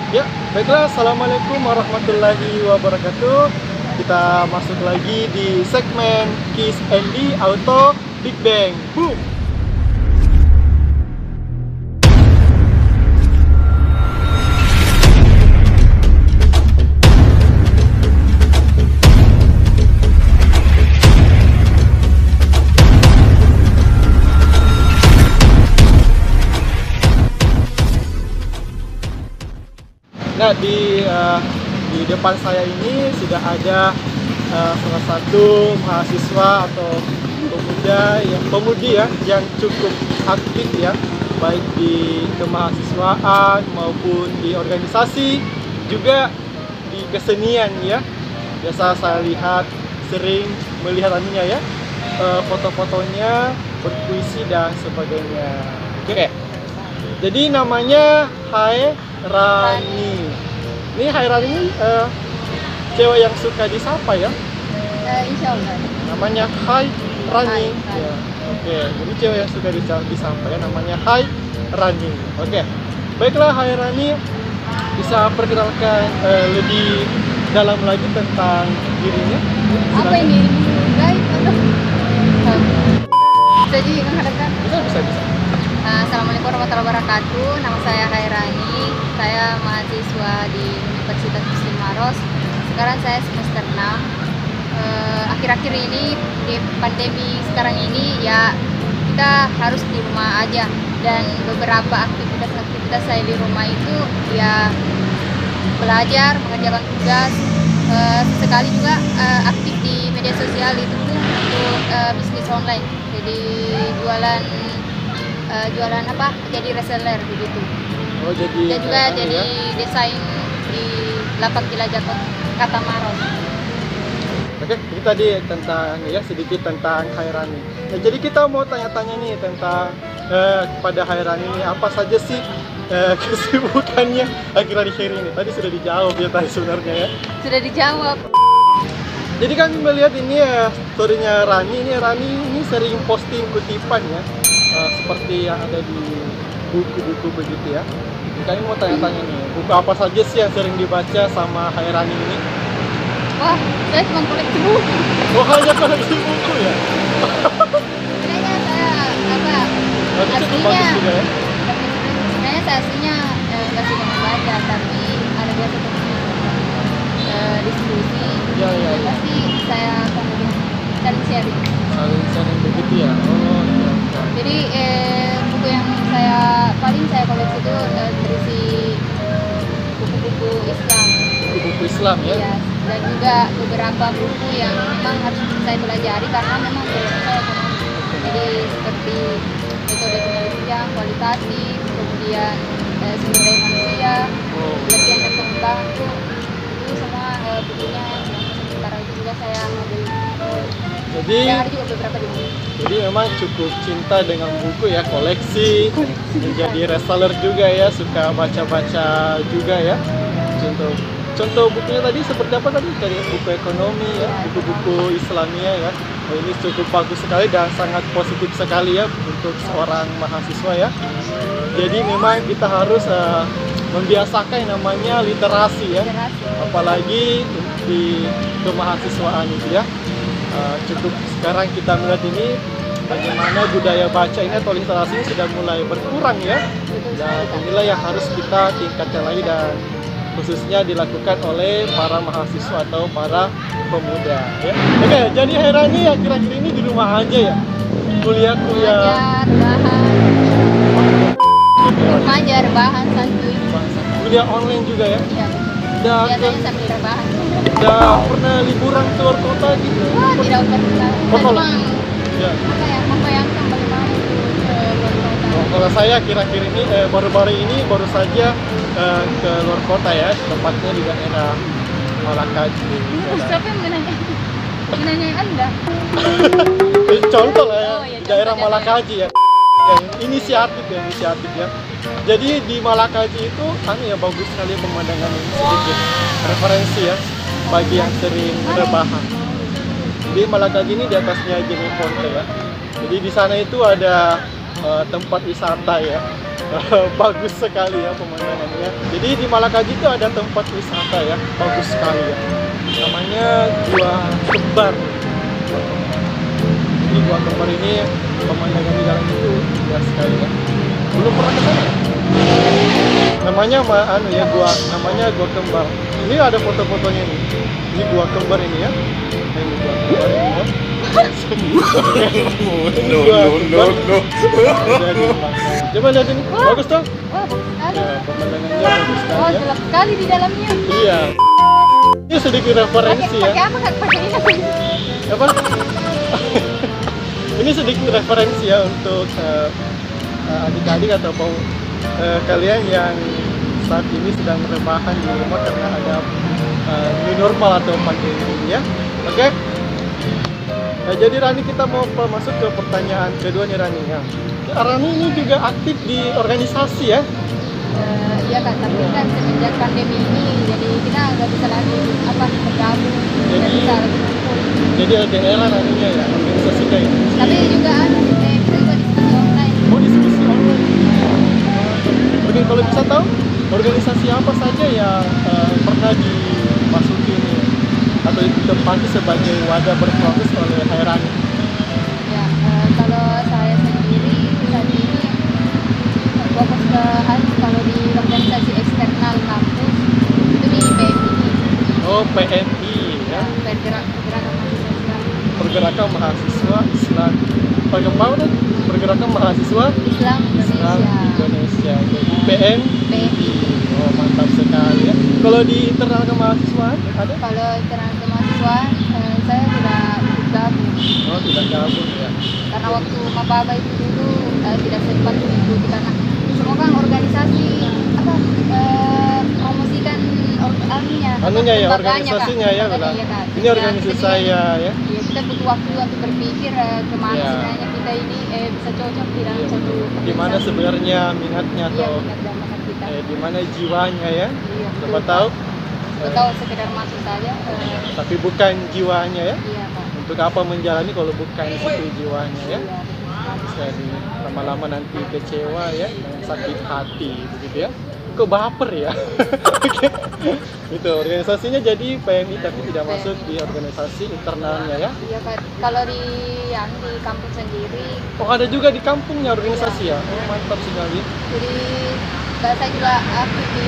Ya, baiklah. Assalamualaikum warahmatullahi wabarakatuh. Kita masuk lagi di segmen Kiss Andy Auto Big Bang. Boom! Nah, di depan saya ini sudah ada salah satu mahasiswa atau pemudi ya yang cukup aktif ya, baik di kemahasiswaan maupun di organisasi, juga di kesenian ya. Biasa saya lihat, sering melihat anunya ya, foto-fotonya, berpuisi dan sebagainya. Oke. Jadi namanya Hairani. Ini Hairani ini cewek yang suka disapa ya? Insya Allah. Namanya Hairani. Hai. Ya, oke. Jadi cewek yang suka disapa ya, namanya Hairani. Oke. Baiklah Hairani, bisa perkenalkan lebih dalam lagi tentang dirinya? Apa Silakan. ini? Guys, jadi menghadapkan. Bisa. Assalamualaikum warahmatullahi wabarakatuh. Nama saya Hairani. Saya mahasiswa di Universitas Muslim Maros. Sekarang saya semester 6. Akhir-akhir ini di pandemi sekarang ini ya kita harus di rumah aja, dan beberapa aktivitas saya di rumah itu ya belajar, mengerjakan tugas, sekali juga aktif di media sosial itu tuh untuk bisnis online. Jadi jualan apa? Jadi reseller begitu. Oh, jadi Dan juga jadi ya. desain di lapak jelajah Kota Maros. Oke, ini tadi tentang ya sedikit tentang Hairani. Nah, jadi kita mau tanya-tanya nih tentang kepada Hairani ini apa saja sih kesibukannya akhir-akhir ini. Tadi sudah dijawab ya tadi sebenarnya ya. Sudah dijawab. Jadi kan melihat ini ya story-nya Rani ini sering posting kutipan ya, seperti yang ada di buku-buku begitu ya. Kami mau tanya-tanya nih, buku apa saja sih yang sering dibaca sama Hairani ini? Wah, saya cuma koleksi buku. Oh, hanya koleksi buku ya? Sebenarnya saya apa? Berarti cukup Aslinya, bagus juga ya? sebenarnya saya aslinya nggak suka membaca, tapi ada biasa teman diskusi. Ya. Pasti saya kemudian saling sharing. Saling begitu ya? Oh, iya. Jadi buku yang paling saya koleksi itu berisi buku-buku Islam. Buku-buku Islam ya? Iya, dan juga beberapa buku yang memang harus saya pelajari karena memang belum saya ekonomi. Jadi seperti metode penelitian kualitatif, kemudian sumber daya manusia, Oh. penelitian dan pengembangan itu semua bukunya yang sementara itu juga saya ambil. Jadi Yang ada juga beberapa di buku. Jadi memang cukup cinta dengan buku ya, koleksi, menjadi reseller juga ya, suka baca-baca juga ya. Contoh bukunya tadi seperti apa tadi? Dari buku ekonomi ya, buku-buku Islamia ya. Oh, ini cukup bagus sekali dan sangat positif sekali ya untuk seorang mahasiswa ya. Jadi memang kita harus membiasakan yang namanya literasi ya, apalagi di kemahasiswaan itu ya. Cukup sekarang kita melihat ini bagaimana budaya baca ini atau literasi ini sudah mulai berkurang ya, dan inilah yang harus kita tingkatkan lagi dan khususnya dilakukan oleh para mahasiswa atau para pemuda ya. Oke, jadi Hairani akhir-akhir ini di rumah aja ya, kuliah Belajar, bahan, rumah aja rebahan santuy. kuliah online juga ya. Iya, Dan biasanya sambil rebahan. udah pernah liburan keluar kota gitu? Wah, tidak pernah. Oh, kalau- Memang Ya. apa ya, membayangkan bagaimana itu luar kota. Oh, kalau saya akhir-akhir ini baru-baru ini baru saja ke luar kota ya, tepatnya di daerah Malakaji. Siapa yang menanya? Menanya Anda? Contoh lah ya, Oh, iya, di daerah contoh, Malakaji ya. Yang inisiatif ya. Jadi di Malakaji itu ya bagus sekali pemandangan ini, sedikit referensi ya bagi yang sering rebahan. Jadi Malakaji ini di atasnya Jeneponte ya. Jadi di sana itu ada tempat wisata ya. bagus sekali ya pemandangannya. Jadi di Malakaji itu ada tempat wisata ya, bagus sekali ya. Namanya Gua Kembar. Di Gua Kembar ini pemandangan di dalam itu indah sekali ya. Belum pernah ke sana. Namanya namanya Gua Kembar. Ini ada foto-fotonya nih. Ini Gua Kembar ini ya. Ini Gua Kembar ini ya. No. Coba lihat ini, bagus dong. Ya, pemandangannya bagus sekali ya. gelap sekali di dalamnya. Iya. Ini sedikit referensi ya. Pakai apa kak? Pakai ini apa? Apa? Ini sedikit referensi ya untuk adik-adik ataupun kalian yang saat ini sedang rebahan di rumah karena ada new normal atau pandemi ya. Oke. Nah, jadi Rani, kita mau masuk ke pertanyaan kedua nih Rani ya. Rani ini juga aktif di organisasi ya? Iya kak, tapi kan semenjak pandemi ini jadi kita nggak bisa lagi bergabung, nggak bisa lagi kumpul. Jadi LDR Raninya ya, organisasi kayak ini. Tapi juga kita juga diskusi online. Oh, diskusi online. Oke, kalau bisa tahu organisasi apa saja yang pernah dimasuki ini atau ditempati sebagai wadah berproses oleh Hairani? Ya, kalau saya sendiri saat ini fokus ke kalau di organisasi eksternal kampus itu di PMI. Oh, PMI ya. Pergerakan mahasiswa Islam. Pergerakan mahasiswa Islam Indonesia. Jadi PMI. Oh, mantap sekali ya. Kalau di internal kemahasiswaan ada? Kalau internal kemahasiswaan saya tidak ikut gabung. Oh, tidak gabung ya. Karena waktu maba itu dulu tidak sempat mengikuti karena semua kan organisasi promosikan anunya ya, lembaganya, organisasinya Kak. ya, Lembaganya, bilang. iya, Kak. Ini organisasi Jadi, saya ya. Iya, kita butuh waktu untuk berpikir kemana Iya. sebenarnya kita ini bisa cocok di dalam Iya, satu di mana organisasi. sebenarnya minatnya Iya, atau minat dan bakat kita. di mana jiwanya ya. Iya, Siapa betul, tahu Kak. Tahu sekedar masuk saja. tapi bukan jiwanya ya. Iya, Kak. Untuk apa menjalani kalau bukan situ jiwanya ya. Iya, betul. Jadi lama-lama nanti kecewa ya dan sakit hati begitu ya. Kok baper ya? Oke. Itu organisasinya jadi PMI tapi tidak masuk di organisasi internalnya ya. Iya, Kak. Kalau di kampus sendiri, Oh, ada juga di kampungnya organisasi ya. Oh, mantap sekali. jadi saya juga aktif di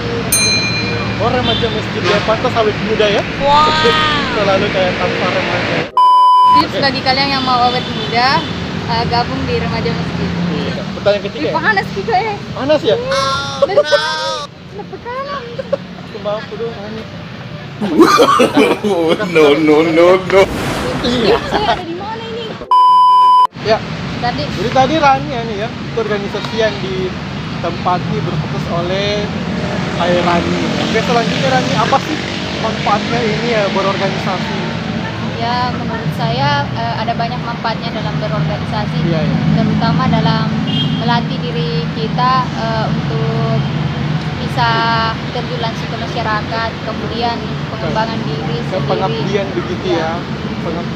Oh, remaja masjid ya, pantas awet muda ya. Selalu kayak tanpa remaja. tips bagi kalian yang mau awet muda gabung di remaja masjid. Iya. Pertanyaan ketiga ya? Panas gitu ya. Panas ya? Kenapa kalah? Aku mampu dong, Ani. No. Iya. Saya ada di mana ini? Ya, Tadi jadi tadi Rani ya nih ya, itu organisasi yang ditempati berfokus oleh Hairani. Oke, selanjutnya Rani, apa sih manfaatnya ini ya berorganisasi? ya menurut saya ada banyak manfaatnya dalam berorganisasi, Iya, iya. terutama dalam melatih diri kita untuk bisa terjun langsung ke masyarakat, kemudian pengembangan diri sendiri. Pengabdian begitu ya,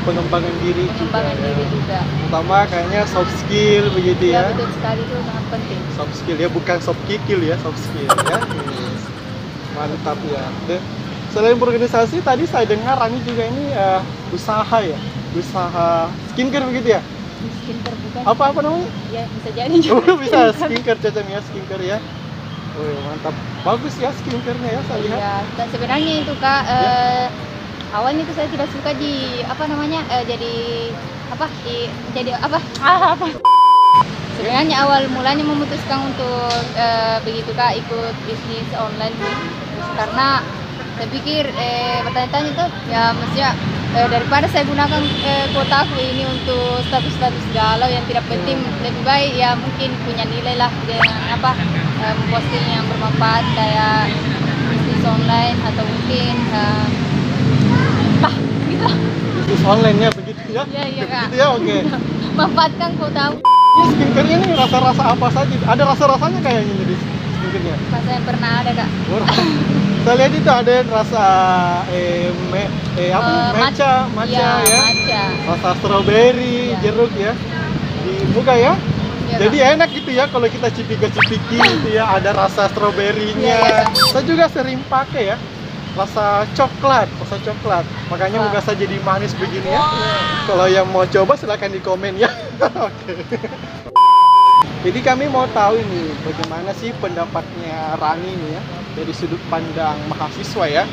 pengembangan diri Pengembangan juga, diri ya. juga. Terutama kayaknya soft skill begitu Ya, ya. betul sekali, itu sangat penting. Soft skill ya, bukan soft kikil ya, soft skill ya. Mantap ya. Selain berorganisasi, tadi saya dengar Rani juga ini usaha ya, usaha skincare begitu ya? Skincare bukan? Apa namanya? Ya bisa jadi juga. Oh, bisa skincare, Cecem ya, skincare ya. Oh, mantap, bagus ya skincare-nya ya, saya lihat. Ya, dan sebenarnya itu Kak, Ya. awalnya itu saya tidak suka jadi apa? Sebenarnya awal mulanya memutuskan untuk begitu Kak ikut bisnis online karena saya pikir bertanya-tanya tuh ya mestinya daripada saya gunakan kuotaku ini untuk status-status galau yang tidak penting, lebih baik ya mungkin punya nilai lah dengan memposting yang bermanfaat kayak bisnis online atau mungkin gitu. Bisnis online-nya begitu ya? Iya Kak. Begitu ya, oke. Manfaatkan kuotaku. Ini skincare-nya nih rasa-rasa apa saja? Ada rasa-rasanya kayaknya jadi skincare-nya. Rasa yang pernah ada Kak. Saya lihat itu ada rasa matcha Iya, ya. matcha. Rasa strawberry, Iya. jeruk ya. Di muka ya. Ya Iya, Jadi enak gitu ya kalau kita cipika-cipiki gitu ya, ada rasa stroberinya. Iya, iya. Saya juga sering pakai ya, rasa coklat. Makanya Wah. muka saya jadi manis begini ya. Kalau yang mau coba silahkan di komen ya. Oke. Jadi kami mau tahu ini bagaimana sih pendapatnya Rani ini ya dari sudut pandang mahasiswa ya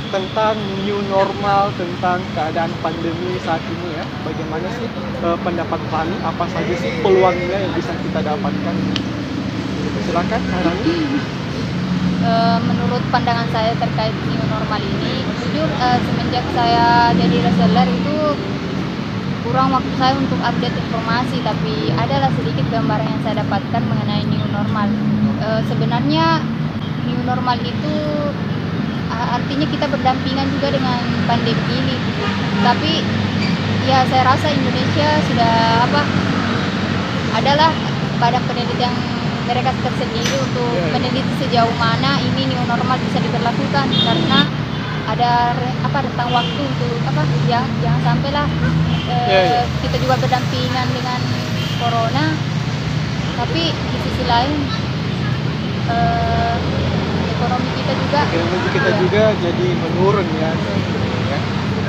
tentang new normal, tentang keadaan pandemi saat ini ya. Bagaimana sih pendapat Rani? Apa saja sih peluangnya yang bisa kita dapatkan? Silakan Rani. Menurut pandangan saya terkait new normal ini, jujur semenjak saya jadi reseller itu kurang waktu saya untuk update informasi, tapi adalah sedikit gambaran yang saya dapatkan mengenai new normal. Sebenarnya new normal itu artinya kita berdampingan juga dengan pandemi ini. Tapi ya saya rasa Indonesia sudah adalah badan penelitian mereka tersendiri untuk meneliti sejauh mana ini new normal bisa diberlakukan, karena ada rentang waktu untuk jangan sampailah kita juga berdampingan dengan corona, tapi di sisi lain ekonomi kita juga jadi menurun ya.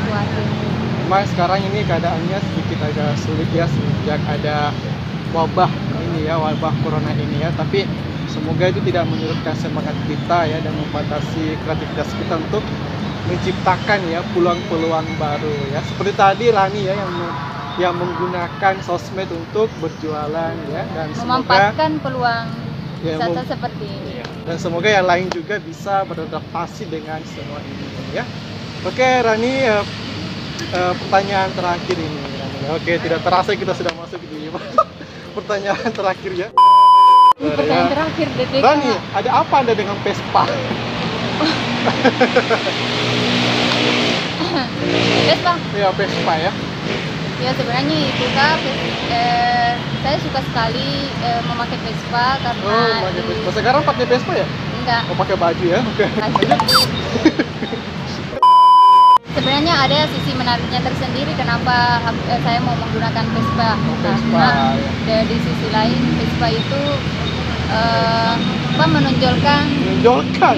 khawatir. Memang sekarang ini keadaannya sedikit agak sulit ya sejak ada wabah corona ini ya, tapi semoga itu tidak menyurutkan semangat kita ya dan membatasi kreativitas kita untuk menciptakan ya peluang-peluang baru ya. Seperti tadi Rani ya yang menggunakan sosmed untuk berjualan ya, dan Memanfaatkan peluang ya, wisata seperti ini. dan semoga yang lain juga bisa beradaptasi dengan semua ini ya. Oke Rani, pertanyaan terakhir ini Rani. Oke, tidak terasa kita sudah masuk di pertanyaan terakhir ya. Pertanyaan terakhir DDK. Rani, ada apa Anda dengan Vespa? Vespa? Ya, Vespa ya. Ya sebenarnya itu Kak, saya suka sekali memakai Vespa karena pakai Vespa. Sekarang pakai Vespa ya? enggak. Pakai baju ya? Oke. Sebenarnya ada sisi menariknya tersendiri kenapa saya mau menggunakan Vespa. Vespa, Karena di sisi lain Vespa itu menonjolkan. Ya. Menonjolkan.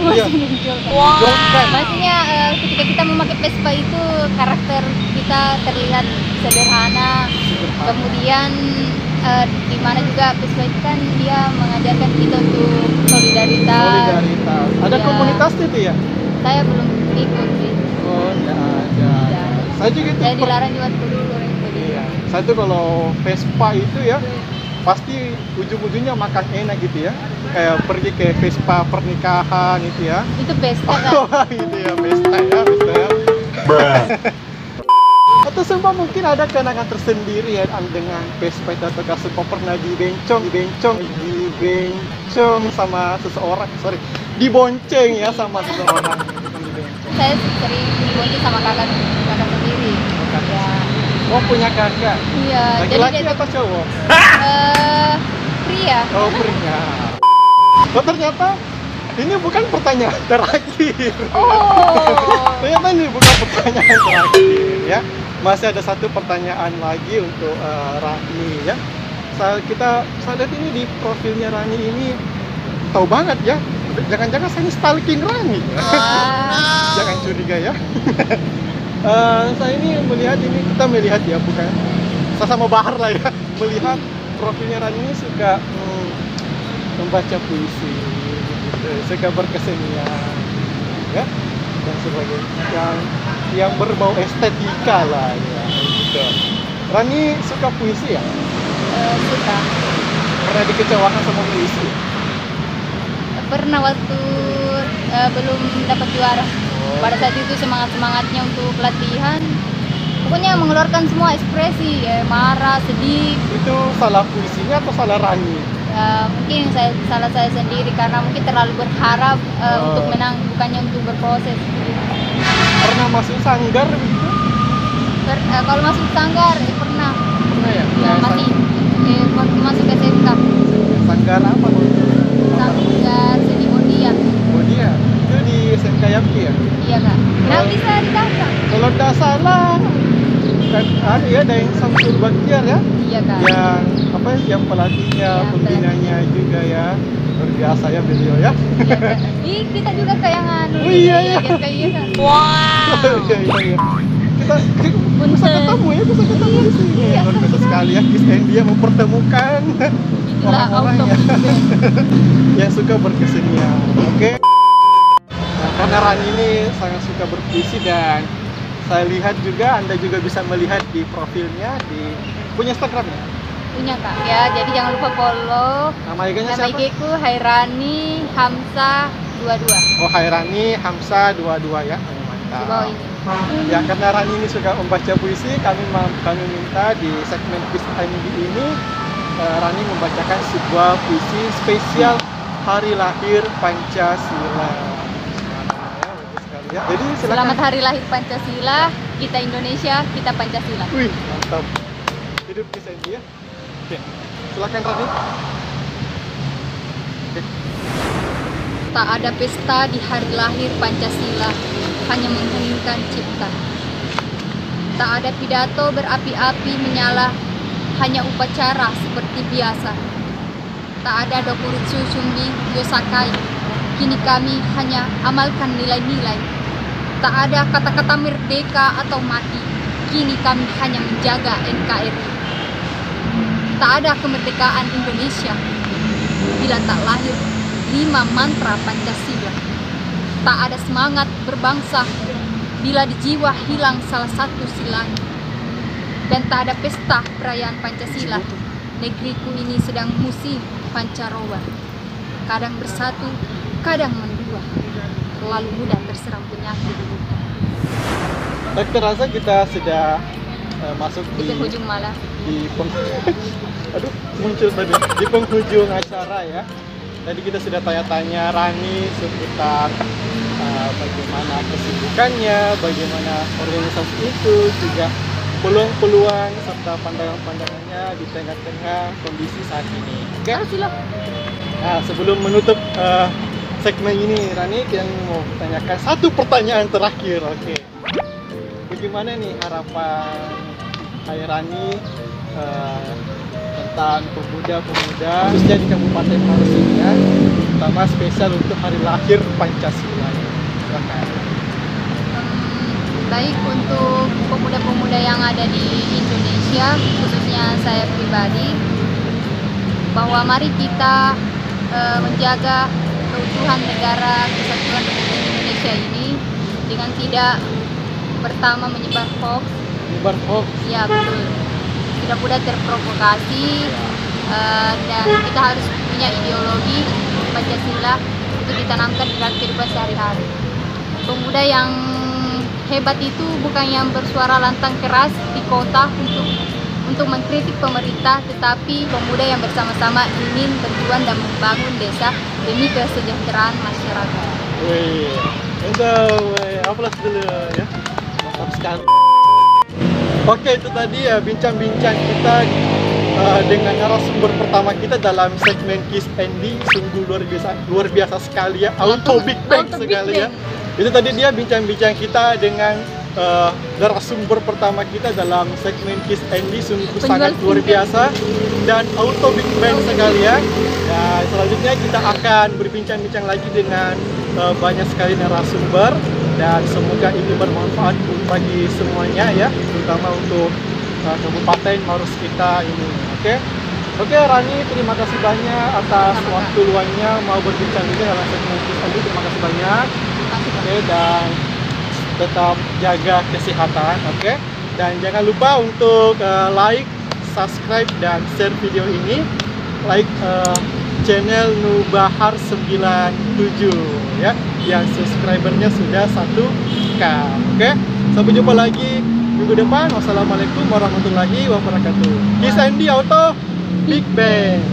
Maksudnya ketika kita memakai Vespa itu karakter kita terlihat sederhana. Kemudian di mana juga Vespa itu kan dia mengajarkan kita untuk solidaritas. Ada komunitasnya itu ya? Saya belum ikut sih. Oh, enggak ada. Saya juga itu. Saya dilarang juga dulu. Iya. Saya tuh kalau Vespa itu ya pasti ujung-ujungnya makan enak gitu ya. Kayak pergi ke Vespa pernikahan itu ya. Itu pesta kan? Gitu ya, pesta ya. Atau semua mungkin ada kenangan tersendiri ya dengan Vespa itu, atau semua pernah dibencong sama seseorang, dibonceng ya sama seseorang. Saya sering dibonceng sama kakak sendiri. Ya. Oh, punya kakak? Iya. Laki-laki jadi atau cowok? Pria. Oh, pria. Oh, ternyata ini bukan pertanyaan terakhir. Oh. Ternyata ini bukan pertanyaan terakhir ya. Masih ada satu pertanyaan lagi untuk Rani ya. Saya lihat ini di profilnya Rani ini tahu banget ya. Jangan-jangan saya ini stalking Rani. Jangan curiga ya. Saya ini kita melihat ya, bukan saya sama Bahar lah ya, melihat profilnya Rani ini suka membaca puisi gitu, suka berkesenian ya, dan sebagainya yang berbau estetika lah ya gitu. Rani suka puisi ya? Suka. Pernah dikecewakan sama puisi? Pernah waktu belum dapat juara. Pada saat itu semangatnya untuk latihan, pokoknya mengeluarkan semua ekspresi, marah, sedih. Itu salah puisinya atau salah Rani? Mungkin salah saya sendiri karena mungkin terlalu berharap untuk menang, bukannya untuk berproses. Pernah masuk sanggar begitu? Kalau masuk sanggar pernah. Pernah ya? Ya, waktu masuk SMK. Sanggar apa? Sanggar seni Mondia. Mondia? Itu di SMK Yampi ya? Iya Kak. Nah bisa ditangkap. Kalau tidak salah kan ada ya, ada yang Samsul Baktiar ya? Iya Kak. Yang yang pelatihnya, Ya, pembinanya juga ya. Luar biasa ya beliau ya. Ih, kita juga kayak nganu. Oh, iya, iya. Kayak gitu. Iya, iya, iya. Kita bisa Punten. ketemu ya, bisa ketemu di sini. Iya. Luar biasa sekali ya, Kiss and dia mempertemukan Itulah orang-orang auto yang, big band. yang suka berkesenian. Oke. Nah, karena Rani ini sangat suka berpuisi dan saya lihat juga Anda juga bisa melihat di profilnya di punya Instagram ya. Punya Kak. Ya, jadi jangan lupa follow. Nama IG-nya Nama siapa? IG ku Hairani Hamsa 22. Oh, Hairani Hamsa 22 ya. Oh, mantap. Di bawah ini. Ya, karena Rani ini suka membaca puisi, kami minta di segmen Kiss MD ini Rani membacakan sebuah puisi spesial Hari Lahir Pancasila. Ya, bagus sekali ya. Jadi silakan. Selamat Hari Lahir Pancasila. Kita Indonesia, kita Pancasila. Wih, mantap. Hidup Kiss MD ya. Oke, silakan Rani. Oke. Tak ada pesta di hari lahir Pancasila, hanya mengheningkan cipta. Tak ada pidato berapi-api menyala, hanya upacara seperti biasa. Tak ada dokuritsu sumbi yosakai, kini kami hanya amalkan nilai-nilai. Tak ada kata-kata merdeka atau mati, kini kami hanya menjaga NKRI. Tak ada kemerdekaan Indonesia bila tak lahir 5 mantra Pancasila. Tak ada semangat berbangsa bila di jiwa hilang salah satu silanya. Dan tak ada pesta perayaan Pancasila. Negeriku ini sedang musim pancaroba. Kadang bersatu, kadang mendua. Lalu mudah terserang penyakit. Baik, terasa kita sudah masuk Di penghujung malam. Aduh, muncul tadi di penghujung acara ya. Tadi kita sudah tanya-tanya Rani seputar bagaimana kesibukannya, bagaimana organisasi itu, juga peluang-peluang serta pandangan-pandangannya di tengah-tengah kondisi saat ini. Oke? Nah, sebelum menutup segmen ini, Rani yang mau tanyakan satu pertanyaan terakhir. Oke. Bagaimana nih harapan Rani tentang pemuda-pemuda khususnya di Kabupaten Maros ini ya, terutama spesial untuk hari lahir Pancasila. Silakan. Baik, untuk pemuda-pemuda yang ada di Indonesia, khususnya saya pribadi, bahwa mari kita menjaga keutuhan negara kesatuan Republik Indonesia ini dengan tidak pertama menyebar hoax. Menyebar hoax. Ya, betul. Tidak mudah terprovokasi, dan kita harus punya ideologi Pancasila untuk ditanamkan di dalam kehidupan sehari-hari. Pemuda yang hebat itu bukan yang bersuara lantang keras di kota untuk mengkritik pemerintah, tetapi pemuda yang bersama-sama ingin berjuang dan membangun desa demi kesejahteraan masyarakat. Wih, mantap, aplaus dulu ya. Mantap sekali. Oke, itu tadi ya bincang-bincang kita dengan narasumber pertama kita dalam segmen Kiss Andy. Sungguh luar biasa sekali ya, auto big bang sekali ya. Itu tadi dia bincang-bincang kita dengan narasumber pertama kita dalam segmen Kiss Andy. Sungguh sangat luar biasa dan auto big bang sekali ya. Dan selanjutnya kita akan berbincang-bincang lagi dengan banyak sekali narasumber. Dan semoga ini bermanfaat bagi semuanya ya, terutama untuk Kabupaten Maros kita ini. Oke, Rani, terima kasih banyak atas waktu luangnya mau berbincang-bincang dalam segmen Kiss Andy. Terima kasih banyak. Oke, dan tetap jaga kesehatan. Oke, dan jangan lupa untuk like, subscribe, dan share video ini. Like channel Nubahar 97 ya, yang subscribernya sudah 1K. Oke, sampai jumpa lagi minggu depan. Wassalamualaikum warahmatullahi wabarakatuh. Kiss Andy Auto Big Bang.